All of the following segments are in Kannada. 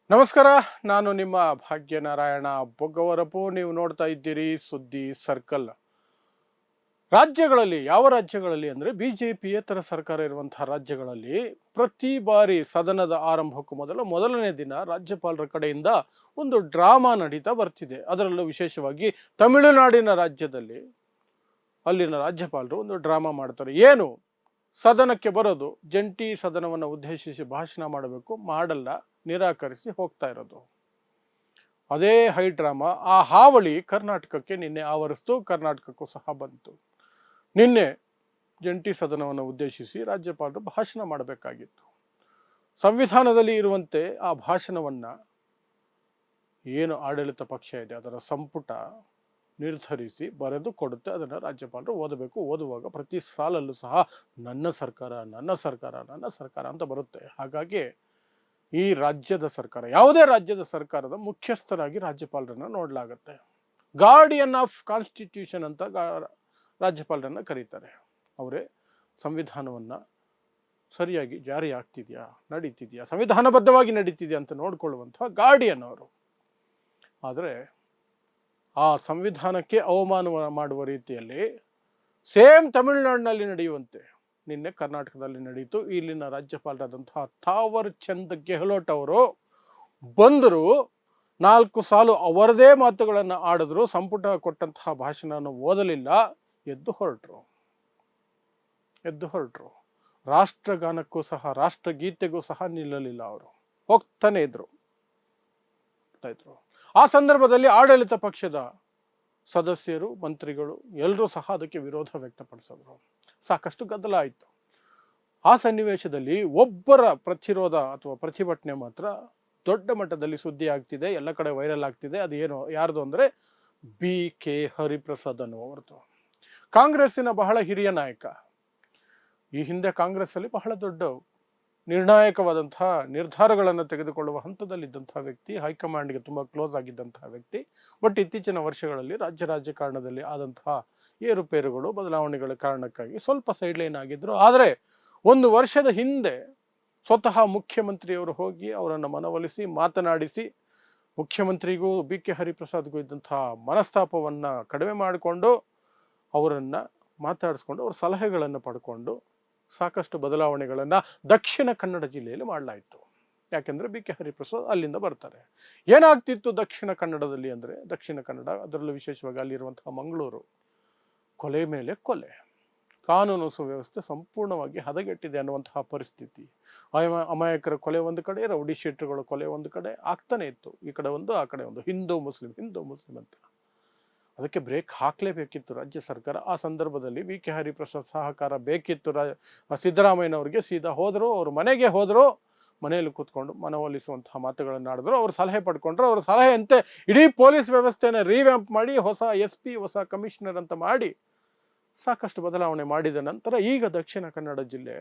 ನಮಸ್ಕಾರ. ನಾನು ನಿಮ್ಮ ಭಾಗ್ಯನಾರಾಯಣ ಬೊಗ್ಗವರಪು. ನೀವು ನೋಡ್ತಾ ಇದ್ದೀರಿ ಸುದ್ದಿ ಸರ್ಕಲ್. ರಾಜ್ಯಗಳಲ್ಲಿ, ಯಾವ ರಾಜ್ಯಗಳಲ್ಲಿ ಅಂದರೆ ಬಿಜೆಪಿಯೇತರ ಸರ್ಕಾರ ಇರುವಂತಹ ರಾಜ್ಯಗಳಲ್ಲಿ ಪ್ರತಿ ಬಾರಿ ಸದನದ ಆರಂಭಕ್ಕೂ ಮೊದಲನೇ ದಿನ ರಾಜ್ಯಪಾಲರ ಕಡೆಯಿಂದ ಒಂದು ಡ್ರಾಮಾ ನಡೀತಾ ಬರ್ತಿದೆ. ಅದರಲ್ಲೂ ವಿಶೇಷವಾಗಿ ತಮಿಳುನಾಡಿನ ರಾಜ್ಯದಲ್ಲಿ ಅಲ್ಲಿನ ರಾಜ್ಯಪಾಲರು ಒಂದು ಡ್ರಾಮಾ ಮಾಡ್ತಾರೆ. ಏನು, ಸದನಕ್ಕೆ ಬರೋದು, ಜಂಟಿ ಸದನವನ್ನು ಉದ್ದೇಶಿಸಿ ಭಾಷಣ ಮಾಡಬೇಕು, ಮಾಡಲ್ಲ, ನಿರಾಕರಿಸಿ ಹೋಗ್ತಾ ಇರೋದು. ಅದೇ ಹೈ ಡ್ರಾಮಾ, ಆ ಹಾವಳಿ ಕರ್ನಾಟಕಕ್ಕೆ ನಿನ್ನೆ ಆವರಿಸ್ತು, ಕರ್ನಾಟಕಕ್ಕೂ ಸಹ ಬಂತು. ನಿನ್ನೆ ಜಂಟಿ ಸದನವನ್ನು ಉದ್ದೇಶಿಸಿ ರಾಜ್ಯಪಾಲರು ಭಾಷಣ ಮಾಡಬೇಕಾಗಿತ್ತು. ಸಂವಿಧಾನದಲ್ಲಿ ಇರುವಂತೆ ಆ ಭಾಷಣವನ್ನ ಏನು ಆಡಳಿತ ಪಕ್ಷ ಇದೆ ಅದರ ಸಂಪುಟ ನಿರ್ಧರಿಸಿ ಬರೆದು ಕೊಡುತ್ತೆ. ಅದನ್ನು ರಾಜ್ಯಪಾಲರು ಓದಬೇಕು. ಓದುವಾಗ ಪ್ರತಿ ಸಾಲಲ್ಲೂ ಸಹ ನನ್ನ ಸರ್ಕಾರ, ನನ್ನ ಸರ್ಕಾರ, ನನ್ನ ಸರ್ಕಾರ ಅಂತ ಬರುತ್ತೆ. ಹಾಗಾಗಿ ಈ ರಾಜ್ಯದ ಸರ್ಕಾರ, ಯಾವುದೇ ರಾಜ್ಯದ ಸರ್ಕಾರದ ಮುಖ್ಯಸ್ಥರಾಗಿ ರಾಜ್ಯಪಾಲರನ್ನ ನೋಡಲಾಗುತ್ತೆ. ಗಾರ್ಡಿಯನ್ ಆಫ್ ಕಾನ್ಸ್ಟಿಟ್ಯೂಷನ್ ಅಂತ ರಾಜ್ಯಪಾಲರನ್ನ ಕರೀತಾರೆ. ಅವರೇ ಸಂವಿಧಾನವನ್ನ ಸರಿಯಾಗಿ ಜಾರಿ ಆಗ್ತಿದ್ಯಾ, ನಡೀತಿದ್ಯಾ, ಸಂವಿಧಾನಬದ್ಧವಾಗಿ ನಡೀತಿದ್ಯಾ ಅಂತ ನೋಡ್ಕೊಳ್ಳುವಂತಹ ಗಾರ್ಡಿಯನ್ ಅವರು. ಆದರೆ ಆ ಸಂವಿಧಾನಕ್ಕೆ ಅವಮಾನ ಮಾಡುವ ರೀತಿಯಲ್ಲಿ ಸೇಮ್ ತಮಿಳುನಾಡಿನಲ್ಲಿ ನಡೆಯುವಂತೆ ನಿನ್ನೆ ಕರ್ನಾಟಕದಲ್ಲಿ ನಡೆಯಿತು. ಇಲ್ಲಿನ ರಾಜ್ಯಪಾಲರಾದಂತಹ ಥಾವರ್ ಚಂದ್ ಗೆಹ್ಲೋಟ್ ಅವರು ಬಂದರು, 4 ಸಾಲು ಅವರದೇ ಮಾತುಗಳನ್ನು ಆಡಿದ್ರು, ಸಂಪುಟ ಕೊಟ್ಟಂತಹ ಭಾಷಣವನ್ನು ಓದಲಿಲ್ಲ, ಎದ್ದು ಹೊರಟರು. ರಾಷ್ಟ್ರಗಾನಕ್ಕೂ ಸಹ, ರಾಷ್ಟ್ರಗೀತೆಗೂ ಸಹ ನಿಲ್ಲಲಿಲ್ಲ. ಅವರು ಹೋಗ್ತಾನೆ ಇದ್ರು. ಆ ಸಂದರ್ಭದಲ್ಲಿ ಆಡಳಿತ ಪಕ್ಷದ ಸದಸ್ಯರು, ಮಂತ್ರಿಗಳು ಎಲ್ಲರೂ ಸಹ ಅದಕ್ಕೆ ವಿರೋಧ ವ್ಯಕ್ತಪಡಿಸಿದ್ರು. ಸಾಕಷ್ಟು ಗದ್ದಲ ಆಯಿತು. ಆ ಸನ್ನಿವೇಶದಲ್ಲಿ ಒಬ್ಬರ ಪ್ರತಿರೋಧ ಅಥವಾ ಪ್ರತಿಭಟನೆ ಮಾತ್ರ ದೊಡ್ಡ ಮಟ್ಟದಲ್ಲಿ ಸುದ್ದಿ ಆಗ್ತಿದೆ, ಎಲ್ಲ ಕಡೆ ವೈರಲ್ ಆಗ್ತಿದೆ. ಅದೇನು, ಯಾರ್ದು ಅಂದರೆ BK ಹರಿಪ್ರಸಾದ್ ಅನ್ನುವರದು. ಕಾಂಗ್ರೆಸ್ಸಿನ ಬಹಳ ಹಿರಿಯ ನಾಯಕ. ಈ ಹಿಂದೆ ಕಾಂಗ್ರೆಸ್ ಅಲ್ಲಿ ಬಹಳ ದೊಡ್ಡ ನಿರ್ಣಾಯಕವಾದಂತಹ ನಿರ್ಧಾರಗಳನ್ನು ತೆಗೆದುಕೊಳ್ಳುವ ಹಂತದಲ್ಲಿದ್ದಂತಹ ವ್ಯಕ್ತಿ, ಹೈಕಮಾಂಡ್ಗೆ ತುಂಬಾ ಕ್ಲೋಸ್ ಆಗಿದ್ದಂತಹ ವ್ಯಕ್ತಿ. ಬಟ್ ಇತ್ತೀಚಿನ ವರ್ಷಗಳಲ್ಲಿ ರಾಜಕಾರಣದಲ್ಲಿ ಆದಂತಹ ಏರುಪೇರುಗಳು, ಬದಲಾವಣೆಗಳ ಕಾರಣಕ್ಕಾಗಿ ಸ್ವಲ್ಪ ಸೈಡ್ ಲೈನ್ ಆಗಿದ್ರು. ಆದರೆ 1 ವರ್ಷದ ಹಿಂದೆ ಸ್ವತಃ ಮುಖ್ಯಮಂತ್ರಿಯವರು ಹೋಗಿ ಅವರನ್ನು ಮನವೊಲಿಸಿ, ಮಾತನಾಡಿಸಿ, ಮುಖ್ಯಮಂತ್ರಿಗೂ BK ಹರಿಪ್ರಸಾದ್ಗೂ ಇದ್ದಂತಹ ಮನಸ್ತಾಪವನ್ನ ಕಡಿಮೆ ಮಾಡಿಕೊಂಡು, ಅವರನ್ನ ಮಾತಾಡಿಸ್ಕೊಂಡು, ಅವರ ಸಲಹೆಗಳನ್ನು ಪಡ್ಕೊಂಡು ಸಾಕಷ್ಟು ಬದಲಾವಣೆಗಳನ್ನ ದಕ್ಷಿಣ ಕನ್ನಡ ಜಿಲ್ಲೆಯಲ್ಲಿ ಮಾಡಲಾಯಿತು. ಯಾಕೆಂದ್ರೆ BK ಹರಿಪ್ರಸಾದ್ ಅಲ್ಲಿಂದ ಬರ್ತಾರೆ. ಏನಾಗ್ತಿತ್ತು ದಕ್ಷಿಣ ಕನ್ನಡದಲ್ಲಿ ಅಂದ್ರೆ, ದಕ್ಷಿಣ ಕನ್ನಡ, ಅದರಲ್ಲೂ ವಿಶೇಷವಾಗಿ ಅಲ್ಲಿರುವಂತಹ ಮಂಗಳೂರು, ಕೊಲೆ ಮೇಲೆ ಕೊಲೆ, ಕಾನೂನು ಸುವ್ಯವಸ್ಥೆ ಸಂಪೂರ್ಣವಾಗಿ ಹದಗೆಟ್ಟಿದೆ ಅನ್ನುವಂತಹ ಪರಿಸ್ಥಿತಿ. ಅಮಾಯಕರ ಕೊಲೆ ಒಂದು ಕಡೆ, ರೌಡಿ ಶೀಟರ್ಗಳ ಕೊಲೆ ಒಂದು ಕಡೆ ಆಗ್ತಾನೆ ಇತ್ತು. ಈ ಕಡೆ ಒಂದು, ಆ ಕಡೆ ಒಂದು, ಹಿಂದೂ ಮುಸ್ಲಿಂ ಅಂತ. ಅದಕ್ಕೆ ಬ್ರೇಕ್ ಹಾಕ್ಲೇಬೇಕಿತ್ತು ರಾಜ್ಯ ಸರ್ಕಾರ. ಆ ಸಂದರ್ಭದಲ್ಲಿ BK ಹರಿಪ್ರಸಾದ್ ಸಹಕಾರ ಬೇಕಿತ್ತು. ಸಿದ್ದರಾಮಯ್ಯನವರಿಗೆ ಸೀದಾ ಹೋದ್ರು, ಅವ್ರ ಮನೆಗೆ ಹೋದ್ರು, ಮನೆಯಲ್ಲಿ ಕೂತ್ಕೊಂಡು ಮನವೊಲಿಸುವಂತಹ ಮಾತುಗಳನ್ನು ಆಡಿದ್ರು. ಅವ್ರ ಸಲಹೆ ಪಡ್ಕೊಂಡ್ರು. ಅವ್ರ ಸಲಹೆಯಂತೆ ಇಡೀ ಪೊಲೀಸ್ ವ್ಯವಸ್ಥೆನ ರೀವ್ಯಾಂಪ್ ಮಾಡಿ, ಹೊಸ SP, ಹೊಸ ಕಮಿಷನರ್ ಅಂತ ಮಾಡಿ ಸಾಕಷ್ಟು ಬದಲಾವಣೆ ಮಾಡಿದ ನಂತರ ಈಗ ದಕ್ಷಿಣ ಕನ್ನಡ ಜಿಲ್ಲೆ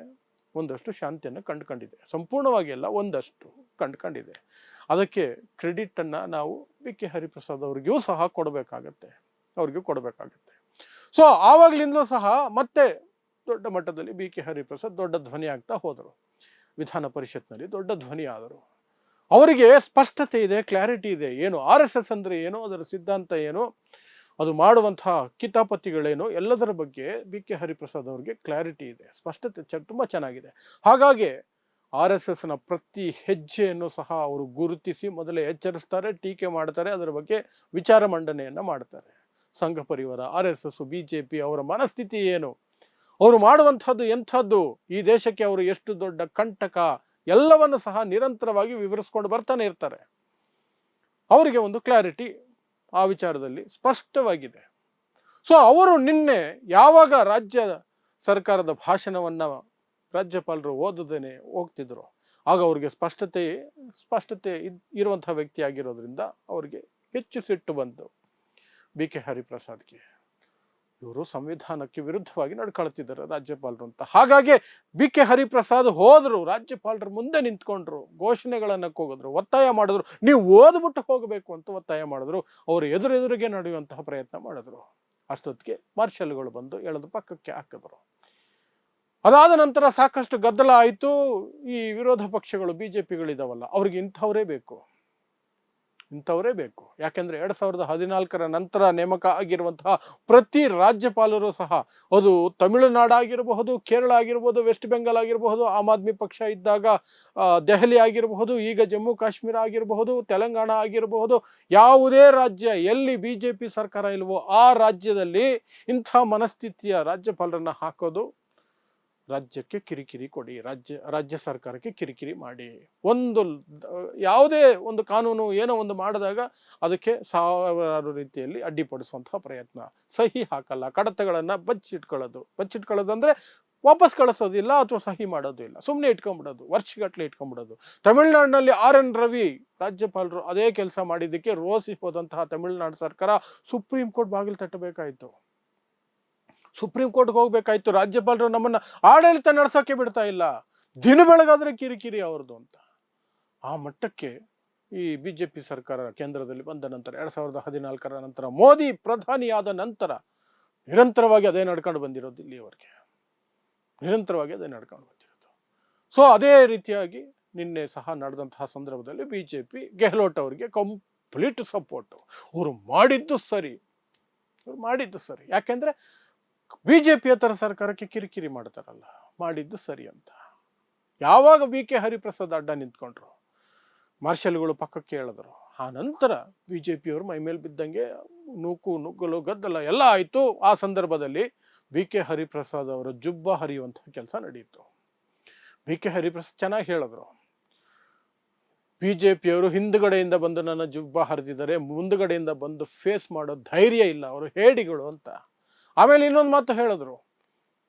ಒಂದಷ್ಟು ಶಾಂತಿಯನ್ನು ಕಂಡುಕೊಂಡಿದೆ. ಸಂಪೂರ್ಣವಾಗಿ ಅಲ್ಲ, ಒಂದಷ್ಟು ಕಂಡುಕೊಂಡಿದೆ. ಅದಕ್ಕೆ ಕ್ರೆಡಿಟ್ ಅನ್ನ ನಾವು BK ಹರಿಪ್ರಸಾದ್ ಅವ್ರಿಗೂ ಸಹ ಕೊಡಬೇಕಾಗತ್ತೆ. ಸೊ ಆವಾಗ್ಲಿಂದಲೂ ಸಹ ಮತ್ತೆ ದೊಡ್ಡ ಮಟ್ಟದಲ್ಲಿ BK ಹರಿಪ್ರಸಾದ್ ದೊಡ್ಡ ಧ್ವನಿ ಆಗ್ತಾ ಹೋದರು. ವಿಧಾನ ಪರಿಷತ್ನಲ್ಲಿ ದೊಡ್ಡ ಧ್ವನಿ ಆದರು. ಅವರಿಗೆ ಸ್ಪಷ್ಟತೆ ಇದೆ, ಕ್ಲಾರಿಟಿ ಇದೆ. ಏನು RSS ಅಂದ್ರೆ ಏನು, ಅದರ ಸಿದ್ಧಾಂತ ಏನು, ಅದು ಮಾಡುವಂತಹ ಕಿತಾಪತಿಗಳೇನು, ಎಲ್ಲದರ ಬಗ್ಗೆ BK ಹರಿಪ್ರಸಾದ್ ಅವರಿಗೆ ಕ್ಲಾರಿಟಿ ಇದೆ, ಸ್ಪಷ್ಟತೆ ತುಂಬಾ ಚೆನ್ನಾಗಿದೆ. ಹಾಗಾಗಿ RSS ನ ಪ್ರತಿ ಹೆಜ್ಜೆಯನ್ನು ಸಹ ಅವರು ಗುರುತಿಸಿ ಮೊದಲೇ ಎಚ್ಚರಿಸ್ತಾರೆ, ಟೀಕೆ ಮಾಡ್ತಾರೆ, ಅದರ ಬಗ್ಗೆ ವಿಚಾರ ಮಂಡನೆಯನ್ನ ಮಾಡ್ತಾರೆ. ಸಂಘ ಪರಿವಾರ, RSS, BJP ಅವರ ಮನಸ್ಥಿತಿ ಏನು, ಅವರು ಮಾಡುವಂಥದ್ದು ಎಂಥದ್ದು, ಈ ದೇಶಕ್ಕೆ ಅವರು ಎಷ್ಟು ದೊಡ್ಡ ಕಂಟಕ, ಎಲ್ಲವನ್ನು ಸಹ ನಿರಂತರವಾಗಿ ವಿವರಿಸ್ಕೊಂಡು ಬರ್ತಾನೆ ಇರ್ತಾರೆ. ಅವರಿಗೆ ಒಂದು ಕ್ಲಾರಿಟಿ ಆ ವಿಚಾರದಲ್ಲಿ ಸ್ಪಷ್ಟವಾಗಿದೆ. ಸೊ ಅವರು ನಿನ್ನೆ ಯಾವಾಗ ರಾಜ್ಯ ಸರ್ಕಾರದ ಭಾಷಣವನ್ನ ರಾಜ್ಯಪಾಲರು ಓದದೇನೆ ಹೋಗ್ತಿದ್ರು, ಆಗ ಅವ್ರಿಗೆ ಸ್ಪಷ್ಟತೆ ಇರುವಂತಹ ವ್ಯಕ್ತಿ ಆಗಿರೋದ್ರಿಂದ ಅವರಿಗೆ ಹೆಚ್ಚು ಸಿಟ್ಟು ಬಂತು BK ಹರಿಪ್ರಸಾದ್ಗೆ. ಇವರು ಸಂವಿಧಾನಕ್ಕೆ ವಿರುದ್ಧವಾಗಿ ನಡ್ಕೊಳ್ತಿದ್ದಾರೆ ರಾಜ್ಯಪಾಲರು ಅಂತ. ಹಾಗಾಗಿ BK ಹರಿಪ್ರಸಾದ್ ಹೋದ್ರು, ರಾಜ್ಯಪಾಲರ ಮುಂದೆ ನಿಂತ್ಕೊಂಡ್ರು, ಘೋಷಣೆಗಳನ್ನ ಕೂಗಿದ್ರು, ಒತ್ತಾಯ ಮಾಡಿದ್ರು, ನೀವು ಓದ್ಬಿಟ್ಟು ಹೋಗಬೇಕು ಅಂತ ಒತ್ತಾಯ ಮಾಡಿದ್ರು. ಅವರು ಎದುರೆದುರಿಗೆ ನಡೆಯುವಂತಹ ಪ್ರಯತ್ನ ಮಾಡಿದ್ರು. ಅಷ್ಟೊತ್ತಿಗೆ ಮಾರ್ಷಲ್ಗಳು ಬಂದು ಎಳೆದು ಪಕ್ಕಕ್ಕೆ ಹಾಕಿದ್ರು. ಅದಾದ ನಂತರ ಸಾಕಷ್ಟು ಗದ್ದಲ ಆಯಿತು. ಈ ವಿರೋಧ ಪಕ್ಷಗಳು, BJPಗಳಿದಾವಲ್ಲ, ಅವ್ರಿಗೆ ಇಂಥವರೇ ಬೇಕು. ಇಂಥವರೇ ಬೇಕು. ಯಾಕೆಂದ್ರೆ 2014 ನಂತರ ನೇಮಕ ಆಗಿರುವಂತಹ ಪ್ರತಿ ರಾಜ್ಯಪಾಲರು ಸಹ, ಅದು ತಮಿಳುನಾಡು ಆಗಿರಬಹುದು, ಕೇರಳ ಆಗಿರಬಹುದು, ವೆಸ್ಟ್ ಬೆಂಗಾಲ್ ಆಗಿರಬಹುದು, ಆಮ್ ಆದ್ಮಿ ಪಕ್ಷ ಇದ್ದಾಗ ದೆಹಲಿ ಆಗಿರಬಹುದು, ಈಗ ಜಮ್ಮು ಕಾಶ್ಮೀರ ಆಗಿರಬಹುದು, ತೆಲಂಗಾಣ ಆಗಿರಬಹುದು, ಯಾವುದೇ ರಾಜ್ಯ ಎಲ್ಲಿ ಬಿಜೆಪಿ ಸರ್ಕಾರ ಇಲ್ವೋ ಆ ರಾಜ್ಯದಲ್ಲಿ ಇಂಥ ಮನಸ್ಥಿತಿಯ ರಾಜ್ಯಪಾಲರನ್ನ ಹಾಕೋದು ರಾಜ್ಯಕ್ಕೆ ಕಿರಿಕಿರಿ ಕೊಡಿ, ರಾಜ್ಯ ಸರ್ಕಾರಕ್ಕೆ ಕಿರಿಕಿರಿ ಮಾಡಿ. ಒಂದು ಯಾವುದೇ ಒಂದು ಕಾನೂನು ಏನೋ ಒಂದು ಮಾಡಿದಾಗ ಅದಕ್ಕೆ ಸಾವಿರಾರು ರೀತಿಯಲ್ಲಿ ಅಡ್ಡಿಪಡಿಸುವಂತಹ ಪ್ರಯತ್ನ. ಸಹಿ ಹಾಕಲ್ಲ, ಕಡತಗಳನ್ನ ಬಚ್ಚಿಟ್ಕೊಳ್ಳೋದು ಅಂದ್ರೆ ವಾಪಸ್ ಕಳಿಸೋದಿಲ್ಲ ಅಥವಾ ಸಹಿ ಮಾಡೋದಿಲ್ಲ, ಸುಮ್ಮನೆ ಇಟ್ಕೊಂಡ್ಬಿಡೋದು, ವರ್ಷಗಟ್ಟಲೆ ಇಟ್ಕೊಂಡ್ಬಿಡೋದು. ತಮಿಳುನಾಡಿನಲ್ಲಿ RN ರವಿ ರಾಜ್ಯಪಾಲರು ಅದೇ ಕೆಲಸ ಮಾಡಿದ್ದಕ್ಕೆ ರೋಸಿ ಹೋದಂತಹ ತಮಿಳುನಾಡು ಸರ್ಕಾರ ಸುಪ್ರೀಂ ಕೋರ್ಟ್ ಬಾಗಿಲು ತಟ್ಟಬೇಕಾಯ್ತು, ಸುಪ್ರೀಂ ಕೋರ್ಟ್ಗೆ ಹೋಗ್ಬೇಕಾಯ್ತು. ರಾಜ್ಯಪಾಲರು ನಮ್ಮನ್ನ ಆಡಳಿತ ನಡೆಸೋಕೆ ಬಿಡ್ತಾ ಇಲ್ಲ, ದಿನ ಬೆಳಗಾದ್ರೆ ಕಿರಿಕಿರಿ ಅವ್ರದ್ದು ಅಂತ. ಆ ಮಟ್ಟಕ್ಕೆ ಈ ಬಿಜೆಪಿ ಸರ್ಕಾರ ಕೇಂದ್ರದಲ್ಲಿ ಬಂದ ನಂತರ 2014 ನಂತರ ಮೋದಿ ಪ್ರಧಾನಿಯಾದ ನಂತರ ನಿರಂತರವಾಗಿ ಅದೇ ನಡ್ಕೊಂಡು ಬಂದಿರೋದು, ಇಲ್ಲಿಯವರೆಗೆ ನಿರಂತರವಾಗಿ ಅದೇ ನಡ್ಕೊಂಡು ಬಂದಿರೋದು. ಸೊ ಅದೇ ರೀತಿಯಾಗಿ ನಿನ್ನೆ ಸಹ ನಡೆದಂತಹ ಸಂದರ್ಭದಲ್ಲಿ ಬಿಜೆಪಿ ಗೆಹ್ಲೋಟ್ ಅವರಿಗೆ ಕಂಪ್ಲೀಟ್ ಸಪೋರ್ಟ್. ಅವರು ಮಾಡಿದ್ದು ಸರಿ, ಯಾಕೆಂದ್ರೆ ಬಿಜೆಪಿಯೇತರ ಸರ್ಕಾರಕ್ಕೆ ಕಿರಿಕಿರಿ ಮಾಡ್ತಾರಲ್ಲ, ಮಾಡಿದ್ದು ಸರಿ ಅಂತ. ಯಾವಾಗ BK ಹರಿಪ್ರಸಾದ್ ಅಡ್ಡ ನಿಂತ್ಕೊಂಡ್ರು, ಮಾರ್ಷಲ್ಗಳು ಪಕ್ಕಕ್ಕೆ ಹೇಳಿದ್ರು, ಆ ನಂತರ ಬಿಜೆಪಿಯವರು ಮೈ ಮೇಲೆ ಬಿದ್ದಂಗೆ ನುಗ್ಗಲು ಗದ್ದಲ ಎಲ್ಲ ಆಯ್ತು. ಆ ಸಂದರ್ಭದಲ್ಲಿ BK ಹರಿಪ್ರಸಾದ್ ಅವರ ಜುಬ್ಬ ಹರಿಯುವಂತಹ ಕೆಲಸ ನಡೆಯಿತು. BK ಹರಿಪ್ರಸಾದ್ ಚೆನ್ನಾಗಿ ಹೇಳಿದ್ರು, ಬಿಜೆಪಿಯವರು ಹಿಂದುಗಡೆಯಿಂದ ಬಂದು ನನ್ನ ಜುಬ್ಬ ಹರಿದಿದ್ದಾರೆ, ಮುಂದುಗಡೆಯಿಂದ ಬಂದು ಫೇಸ್ ಮಾಡೋ ಧೈರ್ಯ ಇಲ್ಲ, ಅವರು ಹೇಡಿಗಳು ಅಂತ. ಆಮೇಲೆ ಇನ್ನೊಂದು ಮಾತು ಹೇಳಿದ್ರು,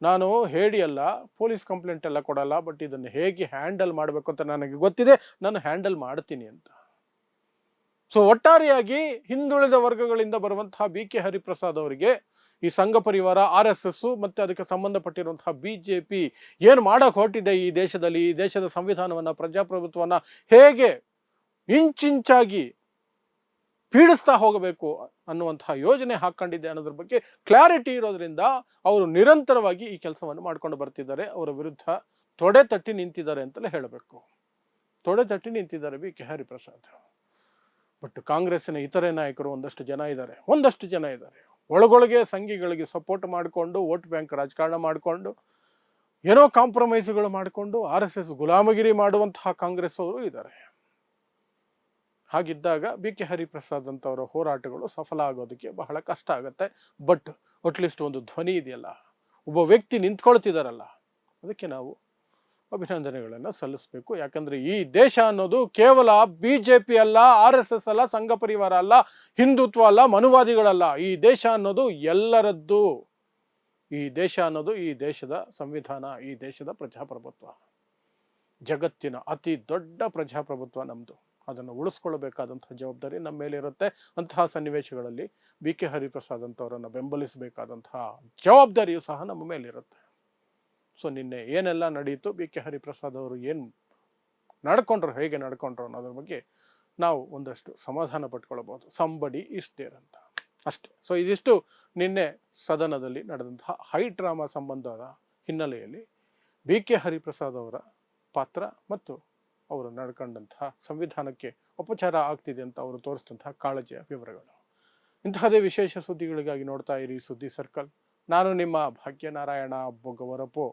ನಾನು ಹೇಡಿ ಅಲ್ಲ, ಪೊಲೀಸ್ ಕಂಪ್ಲೇಂಟ್ ಎಲ್ಲ ಕೊಡಲ್ಲ, ಬಟ್ ಇದನ್ನು ಹೇಗೆ ಹ್ಯಾಂಡಲ್ ಮಾಡಬೇಕು ಅಂತ ನನಗೆ ಗೊತ್ತಿದೆ, ನಾನು ಹ್ಯಾಂಡಲ್ ಮಾಡ್ತೀನಿ ಅಂತ. ಸೊ ಒಟ್ಟಾರೆಯಾಗಿ ಹಿಂದುಳಿದ ವರ್ಗಗಳಿಂದ ಬರುವಂತಹ BK ಹರಿಪ್ರಸಾದ್ ಅವರಿಗೆ ಈ ಸಂಘ ಪರಿವಾರ, RSS ಮತ್ತೆ ಅದಕ್ಕೆ ಸಂಬಂಧಪಟ್ಟಿರುವಂತಹ ಬಿಜೆಪಿ ಏನು ಮಾಡಕ್ ಹೊರಟಿದೆ ಈ ದೇಶದಲ್ಲಿ, ಈ ದೇಶದ ಸಂವಿಧಾನವನ್ನ, ಪ್ರಜಾಪ್ರಭುತ್ವವನ್ನ ಹೇಗೆ ಇಂಚಿಂಚಾಗಿ ಪೀಡಿಸ್ತಾ ಹೋಗಬೇಕು ಅನ್ನುವಂತಹ ಯೋಜನೆ ಹಾಕೊಂಡಿದೆ ಅನ್ನೋದ್ರ ಬಗ್ಗೆ ಕ್ಲಾರಿಟಿ ಇರೋದ್ರಿಂದ ಅವರು ನಿರಂತರವಾಗಿ ಈ ಕೆಲಸವನ್ನು ಮಾಡ್ಕೊಂಡು ಬರ್ತಿದ್ದಾರೆ. ಅವರ ವಿರುದ್ಧ ತೊಡೆ ತಟ್ಟಿ ನಿಂತಿದ್ದಾರೆ ಅಂತಲೇ ಹೇಳಬೇಕು. ತೊಡೆ ತಟ್ಟಿ ನಿಂತಿದ್ದಾರೆ BK ಹರಿಪ್ರಸಾದ್. ಬಟ್ ಕಾಂಗ್ರೆಸ್ಸಿನ ಇತರೆ ನಾಯಕರು ಒಂದಷ್ಟು ಜನ ಇದ್ದಾರೆ, ಒಳಗೊಳಗೆ ಸಂಘಿಗಳಿಗೆ ಸಪೋರ್ಟ್ ಮಾಡಿಕೊಂಡು, ವೋಟ್ ಬ್ಯಾಂಕ್ ರಾಜಕಾರಣ ಮಾಡಿಕೊಂಡು, ಏನೋ ಕಾಂಪ್ರಮೈಸ್ಗಳು ಮಾಡಿಕೊಂಡು RSS ಗುಲಾಮಗಿರಿ ಮಾಡುವಂತಹ ಕಾಂಗ್ರೆಸ್ ಅವರು ಇದ್ದಾರೆ. ಹಾಗಿದ್ದಾಗ BK ಹರಿಪ್ರಸಾದ್ ಅಂತವರ ಹೋರಾಟಗಳು ಸಫಲ ಆಗೋದಕ್ಕೆ ಬಹಳ ಕಷ್ಟ ಆಗುತ್ತೆ. ಬಟ್ ಅಟ್ಲೀಸ್ಟ್ ಒಂದು ಧ್ವನಿ ಇದೆಯಲ್ಲ, ಒಬ್ಬ ವ್ಯಕ್ತಿ ನಿಂತ್ಕೊಳ್ತಿದಾರಲ್ಲ, ಅದಕ್ಕೆ ನಾವು ಅಭಿನಂದನೆಗಳನ್ನು ಸಲ್ಲಿಸಬೇಕು. ಯಾಕಂದ್ರೆ ಈ ದೇಶ ಅನ್ನೋದು ಕೇವಲ ಬಿಜೆಪಿ ಅಲ್ಲ, RSS ಅಲ್ಲ, ಸಂಘ ಪರಿವಾರ ಅಲ್ಲ, ಹಿಂದುತ್ವ ಅಲ್ಲ, ಮನುವಾದಿಗಳಲ್ಲ. ಈ ದೇಶ ಅನ್ನೋದು ಎಲ್ಲರದ್ದು. ಈ ದೇಶ ಅನ್ನೋದು ಈ ದೇಶದ ಸಂವಿಧಾನ, ಈ ದೇಶದ ಪ್ರಜಾಪ್ರಭುತ್ವ, ಜಗತ್ತಿನ ಅತಿ ದೊಡ್ಡ ಪ್ರಜಾಪ್ರಭುತ್ವ ನಮ್ದು. ಅದನ್ನು ಉಳಿಸ್ಕೊಳ್ಬೇಕಾದಂತಹ ಜವಾಬ್ದಾರಿ ನಮ್ಮ ಮೇಲೆ ಇರುತ್ತೆ. ಅಂತಹ ಸನ್ನಿವೇಶಗಳಲ್ಲಿ BK ಹರಿಪ್ರಸಾದ್ ಅಂತವರನ್ನು ಬೆಂಬಲಿಸಬೇಕಾದಂತಹ ಜವಾಬ್ದಾರಿಯು ಸಹ ನಮ್ಮ ಮೇಲಿರುತ್ತೆ. ಸೊ ನಿನ್ನೆ ಏನೆಲ್ಲ ನಡೆಯಿತು, BK ಹರಿಪ್ರಸಾದ್ ಅವರು ಏನು ನಡ್ಕೊಂಡ್ರು, ಹೇಗೆ ನಡ್ಕೊಂಡ್ರು ಅನ್ನೋದ್ರ ಬಗ್ಗೆ ನಾವು ಒಂದಷ್ಟು ಸಮಾಧಾನ ಪಟ್ಕೊಳ್ಬಹುದು. ಸಂಬಡಿ ಈಸ್ ದೇರ್ ಅಂತ ಅಷ್ಟೇ. ಸೊ ಇದಿಷ್ಟು ನಿನ್ನೆ ಸದನದಲ್ಲಿ ನಡೆದಂತಹ ಹೈ ಡ್ರಾಮಾ ಸಂಬಂಧದ ಹಿನ್ನೆಲೆಯಲ್ಲಿ BK ಹರಿಪ್ರಸಾದ್ ಅವರ ಪಾತ್ರ ಮತ್ತು ಅವರು ನಡ್ಕೊಂಡಂತಹ ಸಂವಿಧಾನಕ್ಕೆ ಅಪಚಾರ ಆಗ್ತಿದೆ ಅಂತ ಅವರು ತೋರಿಸಿದಂತಹ ಕಾಳಜಿಯ ವಿವರಗಳು. ಇಂತಹದೇ ವಿಶೇಷ ಸುದ್ದಿಗಳಿಗಾಗಿ ನೋಡ್ತಾ ಇರಿ ಸುದ್ದಿ ಸರ್ಕಲ್. ನಾನು ನಿಮ್ಮ ಭಾಗ್ಯನಾರಾಯಣ ಬೊಗವರಪು.